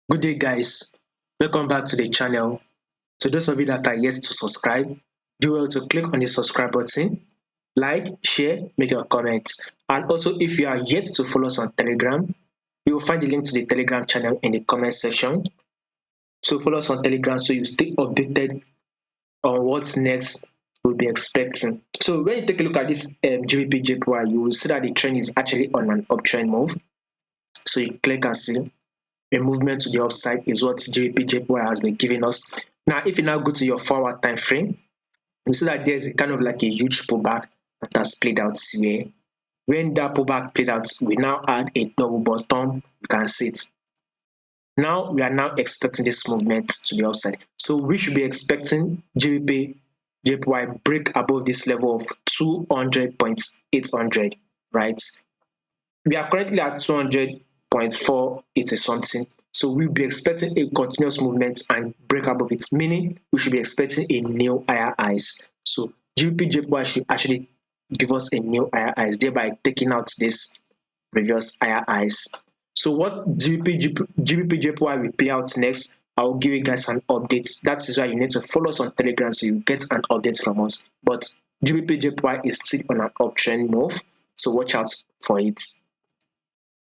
Good day, guys. Welcome back to the channel. To those of you that are yet to subscribe, do well to click on the subscribe button, like, share, make your comments. And also, if you are yet to follow us on Telegram, you will find the link to the Telegram channel in the comment section. So follow us on Telegram so you stay updated on what's next we'll be expecting. So when you take a look at this GBPJPY, you will see that the trend is actually on an uptrend move. So you click and see a movement to the upside is what GBPJPY has been giving us. Now, if you now go to your 4-hour time frame, you see that there's kind of like a huge pullback that has played out here. When that pullback played out, we now add a double bottom. You can see it. Now we are now expecting this movement to the upside. So we should be expecting GBP break above this level of 200.800, right? We are currently at 200.480 something. So we'll be expecting a continuous movement and break above it, meaning we should be expecting a new higher highs. So GBPJPY should actually give us a new higher highs, thereby taking out this previous higher highs. So what GBPJPY will play out next, I'll give you guys an update. That is why you need to follow us on Telegram so you get an update from us. But GBPJPY is still on an uptrend move, so watch out for it.